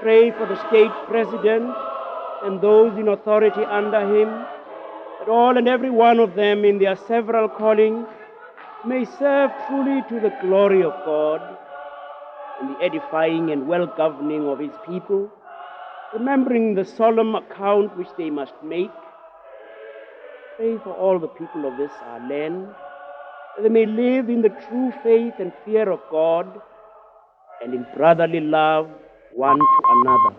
pray for the state president and those in authority under him, that all and every one of them in their several callings may serve truly to the glory of God and the edifying and well-governing of his people, remembering the solemn account which they must make. Pray for all the people of this our land, that they may live in the true faith and fear of God and in brotherly love one to another.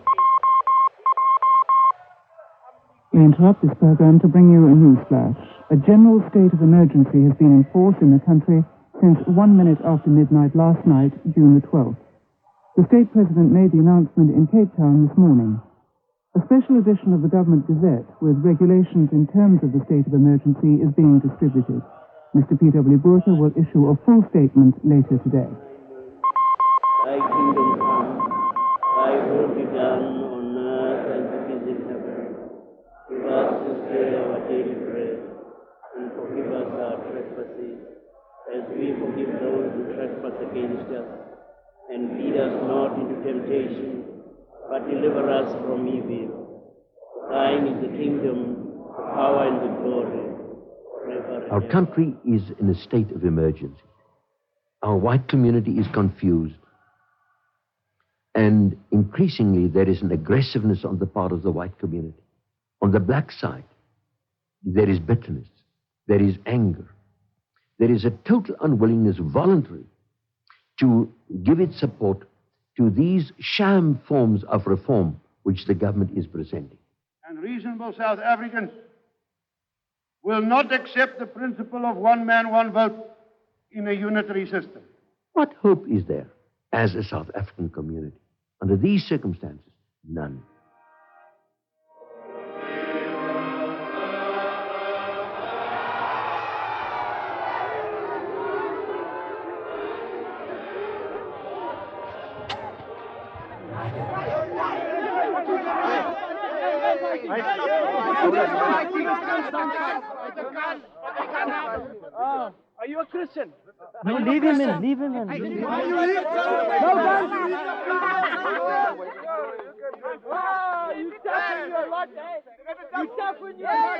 We interrupt this program to bring you a news flash. A general state of emergency has been in force in the country since 1 minute after midnight last night, June the 12th. The state president made the announcement in Cape Town this morning. A special edition of the Government Gazette with regulations in terms of the state of emergency is being distributed. Mr. P.W. Burka will issue a full statement later today. Thy kingdom come, thy will be done on earth as it is in heaven. Give us this day our daily bread, and forgive us our trespasses, as we forgive those who trespass against us. And lead us not into temptation, but deliver us from evil. For thine is the kingdom, the power, and the glory, forever and Our ever. country is in a state of emergency. Our white community is confused. And increasingly, there is an aggressiveness on the part of the white community. On the black side, there is bitterness, there is anger, there is a total unwillingness, voluntary, to give its support to these sham forms of reform which the government is presenting. And reasonable South Africans will not accept the principle of one man, one vote in a unitary system. What hope is there as a South African community? Under these circumstances, none. Are you a Christian? No, leave him in, leave him in. No guns! You toughen your lot, eh? You toughen your lot,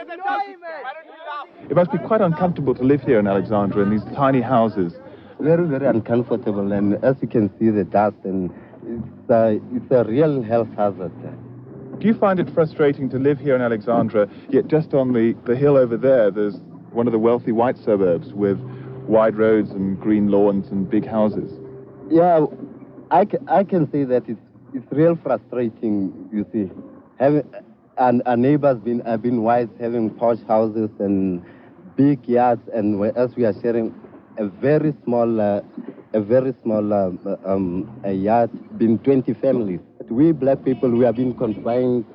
It must be quite uncomfortable to live here in Alexandra in these tiny houses. Very, very uncomfortable, and as you can see, the dust, and it's a real health hazard. Do you find it frustrating to live here in Alexandra, yet just on the hill over there, there's one of the wealthy white suburbs with wide roads and green lawns and big houses? Yeah, I can say that it's real frustrating, you see. And our neighbors have been whites, having posh houses and big yards, and as we are sharing a very small yard, being 20 families. We black people, we have been confined.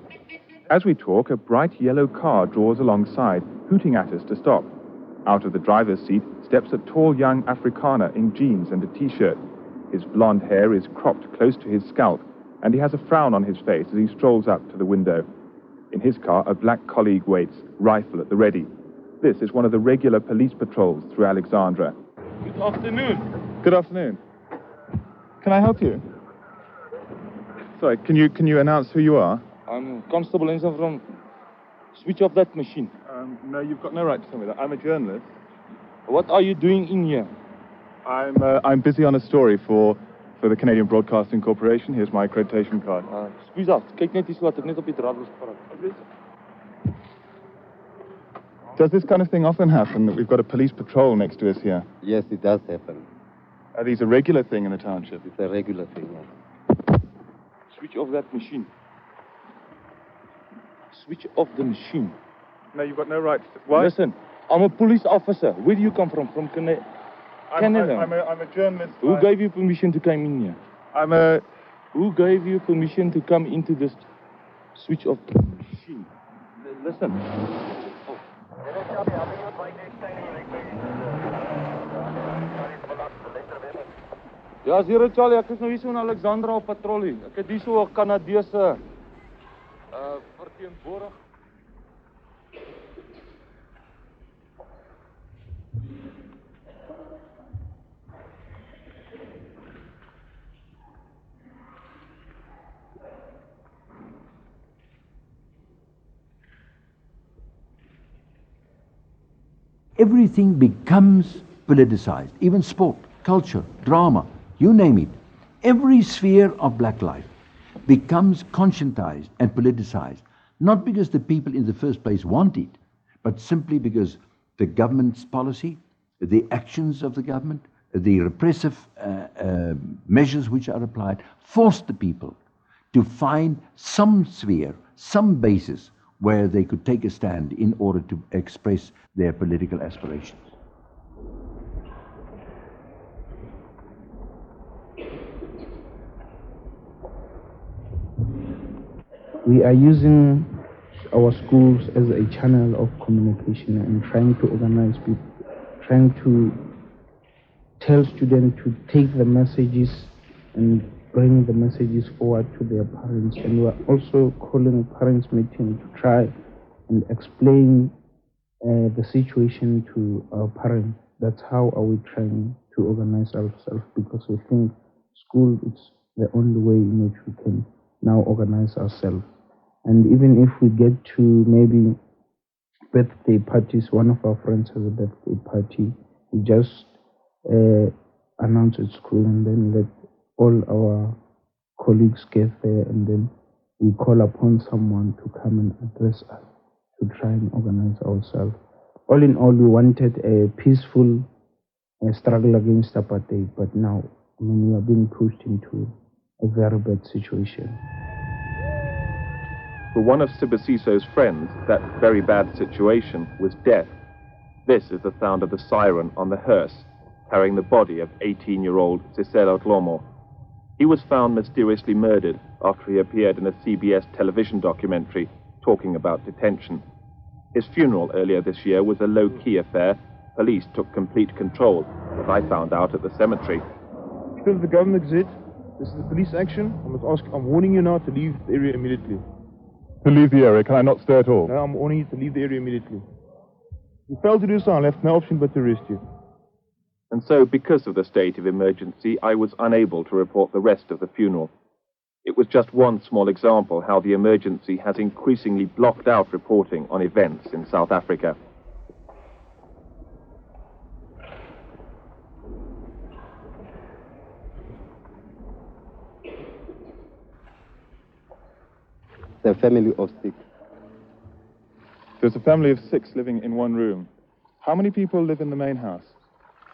As we talk, a bright yellow car draws alongside, hooting at us to stop. Out of the driver's seat steps a tall young Afrikaner in jeans and a t-shirt. His blonde hair is cropped close to his scalp, and he has a frown on his face as he strolls up to the window. In his car, a black colleague waits, rifle at the ready. This is one of the regular police patrols through Alexandra. Good afternoon. Good afternoon. Can I help you? Sorry, can you announce who you are? I'm Constable Enzo from... Switch off that machine. No, you've got no right to tell me that. I'm a journalist. What are you doing in here? I'm busy on a story for the Canadian Broadcasting Corporation. Here's my accreditation card. Squeeze out. Kyk net hier so wat ek net op die draad was gepraat. Does this kind of thing often happen, that we've got a police patrol next to us here? Yes, it does happen. Are these a regular thing in the township? It's a regular thing, yes. Switch off that machine. Switch off the machine. No, you've got no right to... Why? Listen, I'm a police officer. Where do you come from? From Canada? I'm a journalist. Who gave you permission to come in here? Who gave you permission to come into this switch off the machine? Listen. Oh. Ja, Zero Charlie, ek is nou hier so in Alexandra op patrollie. Ek het hier so 'n Kanadese verteenwoordig. everything becomes politicized, even sport, culture, drama, you name it. Every sphere of black life becomes conscientized and politicized, not because the people in the first place want it, but simply because the government's policy, the actions of the government, the repressive measures which are applied, force the people to find some sphere, some basis where they could take a stand in order to express their political aspirations. We are using our schools as a channel of communication and trying to organize people, trying to tell students to take the messages and bring the messages forward to their parents. And we are also calling a parents meeting to try and explain the situation to our parents. That's how are we trying to organize ourselves, because we think school is the only way in which we can now organize ourselves. And even if we get to maybe birthday parties, one of our friends has a birthday party, we just announce at school and then let all our colleagues get there, and then we call upon someone to come and address us to try and organize ourselves. All in all, we wanted a peaceful struggle against apartheid, but now, I mean, we are being pushed into a very bad situation. For one of Sibasiso's friends, that very bad situation was death. This is the sound of the siren on the hearse, carrying the body of 18-year-old Siselo Dlomo. He was found mysteriously murdered after he appeared in a CBS television documentary talking about detention. His funeral earlier this year was a low-key affair. Police took complete control, as I found out at the cemetery. Because the government exists, this is a police action. I'm warning you now to leave the area immediately. To leave the area? Can I not stay at all? No, I'm warning you to leave the area immediately. If you fail to do so, I'll have no option but to arrest you. And so, because of the state of emergency, I was unable to report the rest of the funeral. It was just one small example how the emergency has increasingly blocked out reporting on events in South Africa. A family of 6. There's a family of 6 living in one room. How many people live in the main house?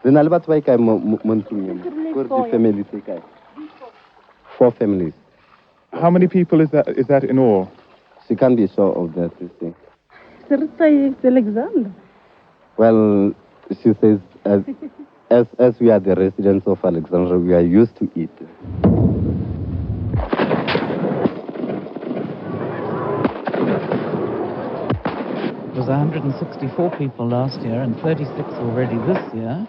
4 families. How many people is that in all? She can't be sure of that, you see. Alexandra. Well, she says, as we are the residents of Alexandra, we are used to it. It was 164 people last year and 36 already this year.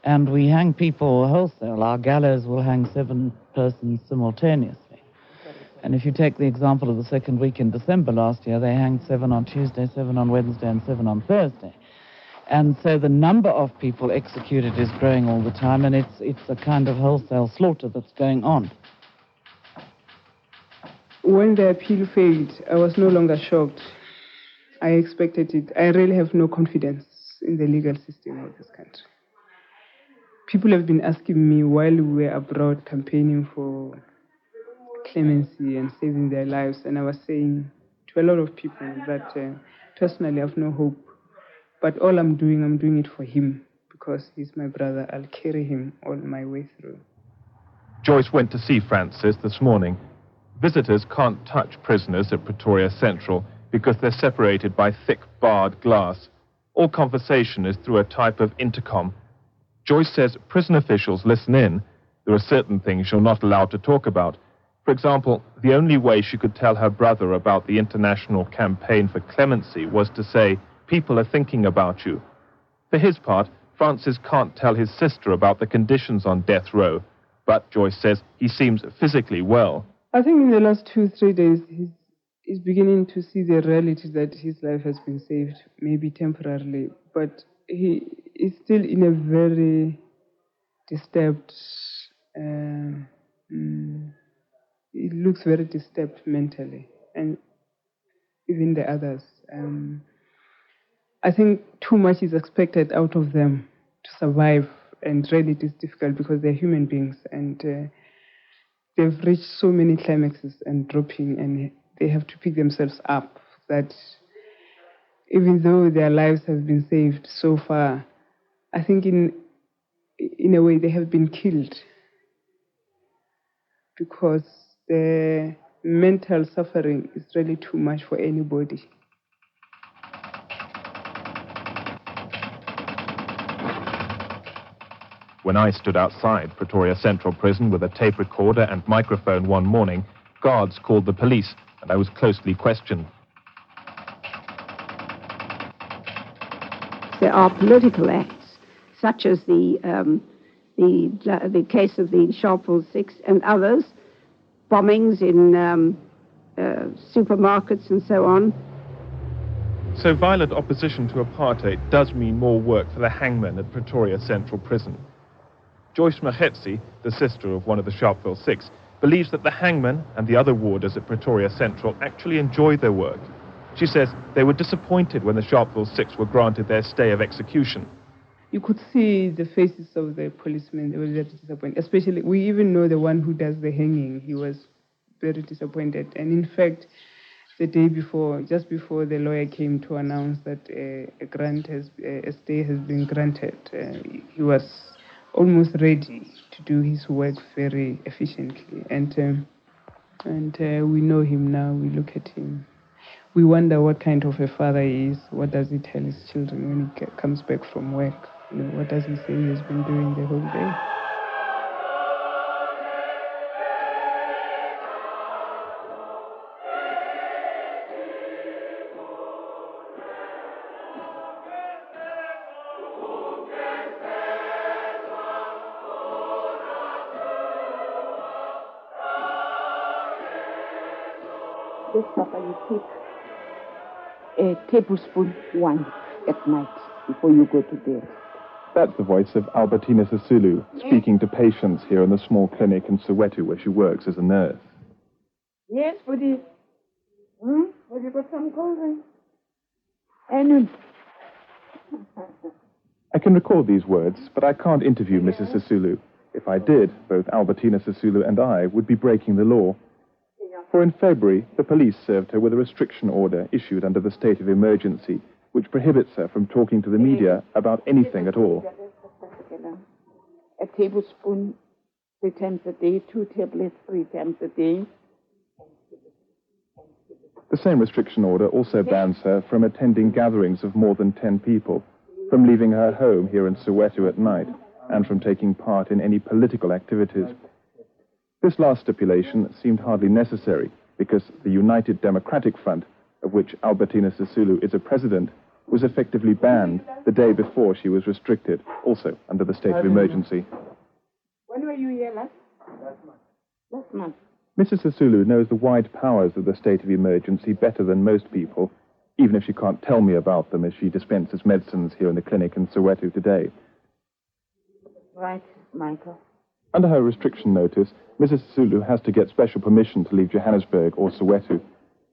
And we hang people wholesale. Our gallows will hang 7 persons simultaneously. And if you take the example of the second week in December last year, they hanged 7 on Tuesday, 7 on Wednesday, and 7 on Thursday. And so the number of people executed is growing all the time, and it's a kind of wholesale slaughter that's going on. When the appeal failed, I was no longer shocked. I expected it. I really have no confidence in the legal system of this country. People have been asking me while we were abroad campaigning for clemency and saving their lives, and I was saying to a lot of people that personally I have no hope, but all I'm doing it for him, because he's my brother. I'll carry him all my way through. Joyce went to see Francis this morning. Visitors can't touch prisoners at Pretoria Central because they're separated by thick barred glass. All conversation is through a type of intercom. Joyce says prison officials listen in. There are certain things you're not allowed to talk about. For example, the only way she could tell her brother about the international campaign for clemency was to say, "People are thinking about you." For his part, Francis can't tell his sister about the conditions on death row, but Joyce says he seems physically well. I think in the last 2-3 days, he's beginning to see the reality that his life has been saved, maybe temporarily, but he is still in a very disturbed, he looks very disturbed mentally, and even the others. I think too much is expected out of them to survive, and really it is difficult because they're human beings, and they've reached so many climaxes and dropping, and they have to pick themselves up. That even though their lives have been saved so far, I think in a way they have been killed, because the mental suffering is really too much for anybody. When I stood outside Pretoria Central Prison with a tape recorder and microphone one morning, guards called the police and I was closely questioned. There are political acts, such as the case of the Sharpeville 6 and others, bombings in supermarkets and so on. So violent opposition to apartheid does mean more work for the hangmen at Pretoria Central Prison. Joyce Magetsi, the sister of one of the Sharpeville 6, believes that the hangmen and the other warders at Pretoria Central actually enjoy their work. She says they were disappointed when the Sharpeville 6 were granted their stay of execution. You could see the faces of the policemen. They were very disappointed. Especially, we even know the one who does the hanging. He was very disappointed. And in fact, the day before, just before the lawyer came to announce that a stay has been granted, he was almost ready to do his work very efficiently. And we know him now. We look at him. We wonder what kind of a father he is. What does he tell his children when he comes back from work? You know, what does he say he has been doing the whole day? This supper you take a tablespoon wine at night before you go to bed. That's the voice of Albertina Sisulu speaking to patients here in the small clinic in Soweto where she works as a nurse. Yes, buddy. Have you got some cold drink? And I can record these words, but I can't interview Mrs. Sisulu. If I did, both Albertina Sisulu and I would be breaking the law. For in February, the police served her with a restriction order issued under the state of emergency, which prohibits her from talking to the media about anything at all. A tablespoon 3 times a day, 2 tablets 3 times a day. The same restriction order also bans her from attending gatherings of more than 10 people, from leaving her home here in Soweto at night, and from taking part in any political activities. This last stipulation seemed hardly necessary because the United Democratic Front, of which Albertina Sisulu is a president, was effectively banned the day before she was restricted, also under the state of emergency. When were you here last? Last month. Mrs. Sisulu knows the wide powers of the state of emergency better than most people, even if she can't tell me about them as she dispenses medicines here in the clinic in Soweto today. Right, Michael. Under her restriction notice, Mrs. Sisulu has to get special permission to leave Johannesburg or Soweto.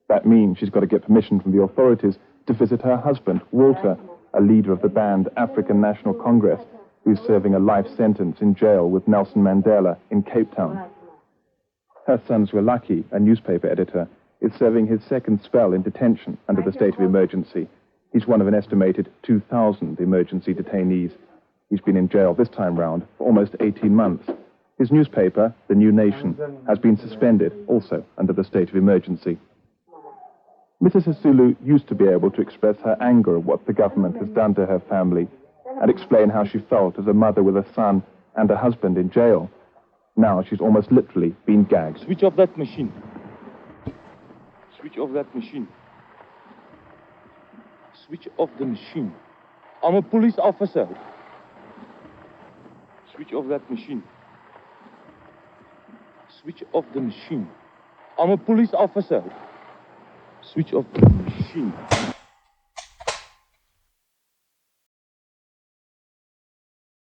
That means she's got to get permission from the authorities to visit her husband, Walter, a leader of the banned African National Congress, who's serving a life sentence in jail with Nelson Mandela in Cape Town. Her son, Zwelaki, a newspaper editor, is serving his second spell in detention under the state of emergency. He's one of an estimated 2,000 emergency detainees. He's been in jail this time round for almost 18 months. His newspaper, The New Nation, has been suspended, also under the state of emergency. Mrs. Sisulu used to be able to express her anger at what the government has done to her family and explain how she felt as a mother with a son and a husband in jail. Now she's almost literally been gagged. Switch off that machine. Switch off that machine. Switch off the machine. I'm a police officer. Switch off that machine. Switch off the machine. I'm a police officer. Switch off the machine.